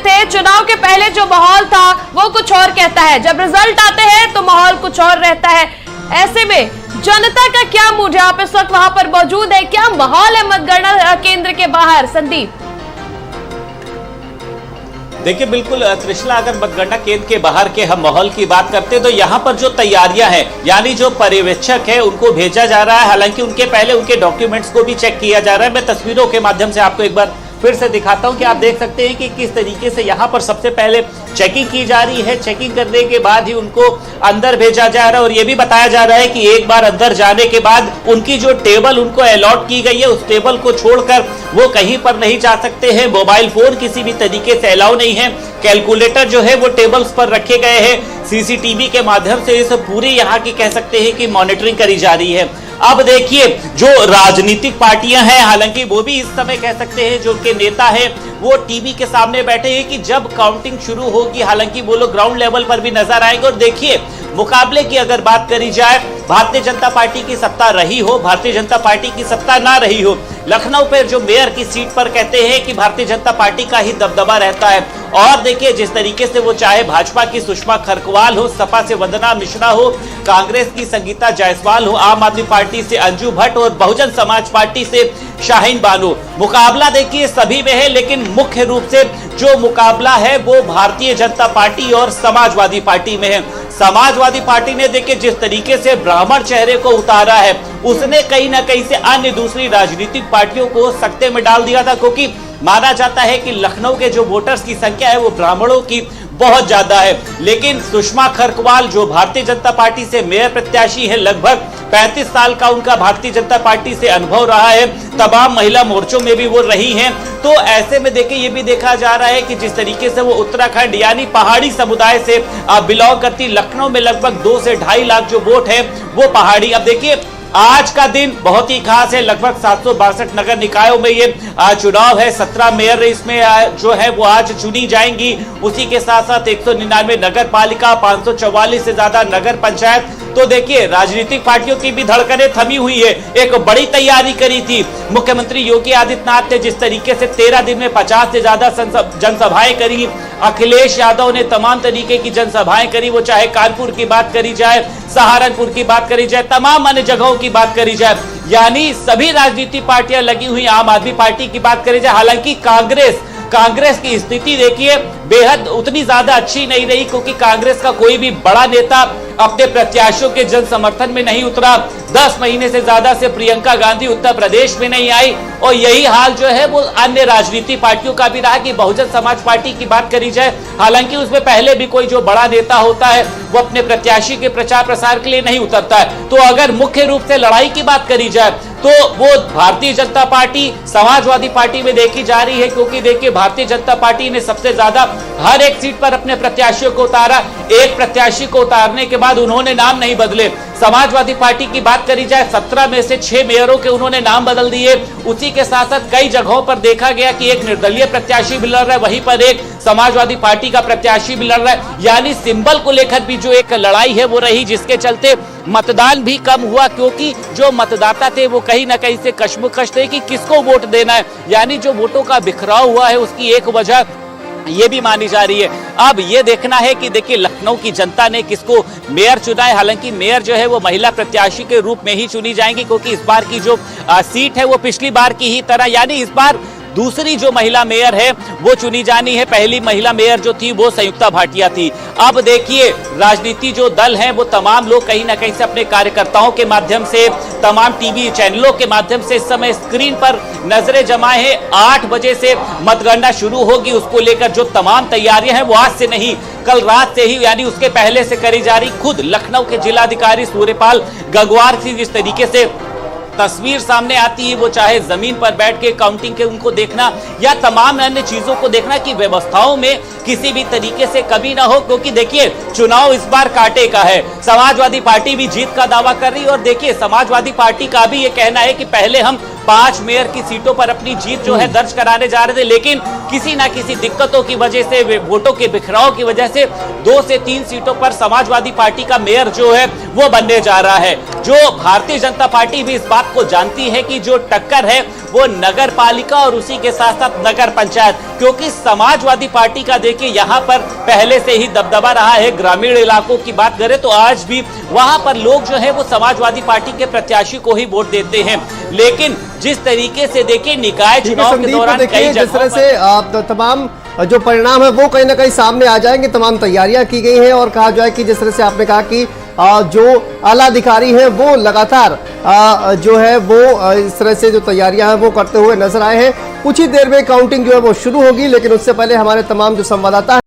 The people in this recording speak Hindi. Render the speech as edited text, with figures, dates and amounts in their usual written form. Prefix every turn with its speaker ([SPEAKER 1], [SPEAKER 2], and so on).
[SPEAKER 1] थे, चुनाव के पहले जो माहौल था वो कुछ और कहता है, जब रिजल्ट आते हैं तो माहौल कुछ और रहता है। ऐसे में जनता का क्या मूड है? आप इस वक्त वहां पर मौजूद है, क्या माहौल है मतगणना केंद्र के बाहर? संदीप,
[SPEAKER 2] देखिए बिल्कुल कृष्णा, अगर मतगणना केंद्र के बाहर के हम माहौल की बात करते हैं तो यहाँ पर जो तैयारियां हैं, यानी जो पर्यवेक्षक है उनको भेजा जा रहा है। हालांकि उनके पहले उनके डॉक्यूमेंट्स को भी चेक किया जा रहा है। मैं तस्वीरों के माध्यम से आपको एक बार फिर से दिखाता हूं कि आप देख सकते हैं कि किस तरीके से यहाँ पर सबसे पहले चेकिंग की जा रही है। चेकिंग करने के बाद ही उनको अंदर भेजा जा रहा है और ये भी बताया जा रहा है कि एक बार अंदर जाने के बाद उनकी जो टेबल उनको अलॉट की गई है, उस टेबल को छोड़कर वो कहीं पर नहीं जा सकते हैं। मोबाइल फोन किसी भी तरीके से अलाउ नहीं है। कैलकुलेटर जो है वो टेबल्स पर रखे गए हैं। सीसीटीवी के माध्यम से इस पूरी यहाँ की कह सकते हैं कि मॉनिटरिंग करी जा रही है। अब देखिए, जो राजनीतिक पार्टियां हैं, हालांकि वो भी इस समय कह सकते हैं जो उनके नेता हैं वो टीवी के सामने बैठे हैं कि जब काउंटिंग शुरू होगी, हालांकि वो लोग ग्राउंड लेवल पर भी नजर आएंगे। और देखिए, मुकाबले की अगर बात करी जाए, भारतीय जनता पार्टी की सत्ता रही हो, भारतीय जनता पार्टी की सत्ता ना रही हो, लखनऊ पर जो मेयर की सीट पर कहते हैं कि भारतीय जनता पार्टी का ही दबदबा रहता है। और देखिए, जिस तरीके से वो चाहे भाजपा की सुषमा खरकवाल हो, सपा से वंदना मिश्रा हो, कांग्रेस की संगीता जायसवाल हो, आम आदमी पार्टी से अंजू भट्ट और बहुजन समाज पार्टी से शाहीन बानो, मुकाबला देखिए सभी में है। लेकिन मुख्य रूप से जो मुकाबला है वो भारतीय जनता पार्टी और समाजवादी पार्टी में है। समाजवादी पार्टी ने देखिए जिस तरीके से ब्राह्मण चेहरे को उतारा है, उसने कहीं ना कहीं से अन्य दूसरी राजनीतिक पार्टियों को सकते में डाल दिया था, क्योंकि माना जाता है कि लखनऊ के जो वोटर्स की संख्या है वो ब्राह्मणों की बहुत ज्यादा है। लेकिन सुषमा खरकवाल जो भारतीय जनता पार्टी से मेयर प्रत्याशी है, लगभग 35 साल का उनका भारतीय जनता पार्टी से अनुभव रहा है, तमाम महिला मोर्चों में भी वो रही हैं। तो ऐसे में देखिए, ये भी देखा जा रहा है कि जिस तरीके से वो उत्तराखंड यानी पहाड़ी समुदाय से बिलोंग करती, लखनऊ में लगभग 2 से 2.5 लाख जो वोट है वो पहाड़ी। अब देखिए, आज का दिन बहुत ही खास है। लगभग 762 नगर निकायों में ये चुनाव है। 17 मेयर इसमें जो है वो आज चुनी जाएंगी। उसी के साथ साथ 199 नगर पालिका, 544 से ज्यादा नगर पंचायत। तो देखिए, राजनीतिक पार्टियों की भी धड़कनें थमी हुई है। एक बड़ी तैयारी करी थी मुख्यमंत्री योगी आदित्यनाथ ने, जिस तरीके से 13 दिन में 50 से ज्यादा जनसभाएं करी। अखिलेश यादव ने तमाम तरीके की जनसभाएं करी, वो चाहे कानपुर की बात करी जाए, सहारनपुर की बात करी जाए, तमाम अन्य जगहों की बात करी जाए, यानी सभी राजनीतिक पार्टियां लगी हुई। आम आदमी पार्टी की बात करी जाए, हालांकि कांग्रेस की स्थिति देखिए बेहद उतनी ज्यादा अच्छी नहीं रही, क्योंकि कांग्रेस का कोई भी बड़ा नेता अपने प्रत्याशियों के जन समर्थन में नहीं उतरा। 10 महीने से ज्यादा से प्रियंका गांधी उत्तर प्रदेश में नहीं आई। और यही हाल जो है वो अन्य राजनीतिक पार्टियों का भी रहा कि बहुजन समाज पार्टी की बात करी जाए, हालांकि उसमें पहले भी कोई जो बड़ा नेता होता है वो अपने प्रत्याशी के प्रचार प्रसार के लिए नहीं उतरता है। तो अगर मुख्य रूप से लड़ाई की बात करी जाए तो वो भारतीय जनता पार्टी समाजवादी पार्टी में देखी जा रही है, क्योंकि देखिए, भारतीय जनता पार्टी ने सबसे ज्यादा हर एक सीट पर अपने प्रत्याशियों को उतारा। एक प्रत्याशी को उतारने के बाद उन्होंने नाम नहीं बदले। समाजवादी पार्टी की बात करी जाए, 17 में से 6 मेयरों के उन्होंने नाम बदल दिए। उसी के साथ साथ कई जगहों पर देखा गया कि एक निर्दलीय प्रत्याशी भी लड़ रहा है, वहीं पर एक समाजवादी पार्टी का प्रत्याशी भी लड़ रहा है। यानी सिंबल को लेकर भी जो एक लड़ाई है वो रही, जिसके चलते मतदान भी कम हुआ, क्योंकि जो मतदाता थे वो कहीं ना कहीं से कश्मकश थे कि किसको वोट देना है। यानी जो वोटों का बिखराव हुआ है उसकी एक वजह ये भी मानी जा रही है। अब ये देखना है कि देखिए, लखनऊ की जनता ने किसको मेयर चुना है। हालांकि मेयर जो है वो महिला प्रत्याशी के रूप में ही चुनी जाएंगी, क्योंकि इस बार की जो सीट है वो पिछली बार की ही तरह, यानी इस बार दूसरी जो महिला मेयर है वो चुनी जानी है। पहली महिला मेयर जो थी वो संयुक्ता भाटिया थी। अब देखिए, राजनीति जो दल है वो तमाम लोग कहीं ना कहीं से अपने कार्यकर्ताओं के माध्यम से, तमाम टीवी चैनलों के माध्यम से इस समय स्क्रीन पर नजरें जमाए हैं। 8 बजे से मतगणना शुरू होगी, उसको लेकर जो तमाम तैयारियां हैं वो आज से नहीं, कल रात से ही, यानी उसके पहले से करी जा रही। खुद लखनऊ के जिलाधिकारी सूर्यपाल गंगवार की जिस तरीके से तस्वीर सामने आती है, वो चाहे जमीन पर बैठ के काउंटिंग के उनको देखना या तमाम अन्य चीजों को देखना कि व्यवस्थाओं में किसी भी तरीके से कमी ना हो, क्योंकि देखिए, चुनाव इस बार कांटे का है। समाजवादी पार्टी भी जीत का दावा कर रही है और देखिए, समाजवादी पार्टी का भी ये कहना है कि पहले हम 5 मेयर की सीटों पर अपनी जीत जो है दर्ज कराने जा रहे थे, लेकिन किसी ना किसी दिक्कतों की वजह से, वोटों के बिखराव की वजह से 2 से 3 सीटों पर समाजवादी पार्टी का मेयर जो है वो बनने जा रहा है। जो भारतीय जनता पार्टी भी इस बात को जानती है कि जो टक्कर है वो नगर पालिका और उसी के साथ साथ नगर पंचायत, क्योंकि समाजवादी पार्टी का देखिए यहाँ पर पहले से ही दबदबा रहा है। ग्रामीण इलाकों की बात करें तो आज भी वहां पर लोग जो है वो समाजवादी पार्टी के प्रत्याशी को ही वोट देते हैं, लेकिन जिस तरीके से देखिए निकाय चुनाव के दौरान कई
[SPEAKER 3] जिस तरह से तमाम जो परिणाम है वो कहीं ना कहीं सामने आ जाएंगे, तमाम तैयारियां की गई हैं और कहा जाए कि जिस तरह से आपने कहा कि जो आला अधिकारी हैं वो लगातार जो है वो इस तरह से जो तैयारियां हैं वो करते हुए नजर आए हैं। कुछ ही देर में काउंटिंग जो है वो शुरू होगी, लेकिन उससे पहले हमारे तमाम जो संवाददाता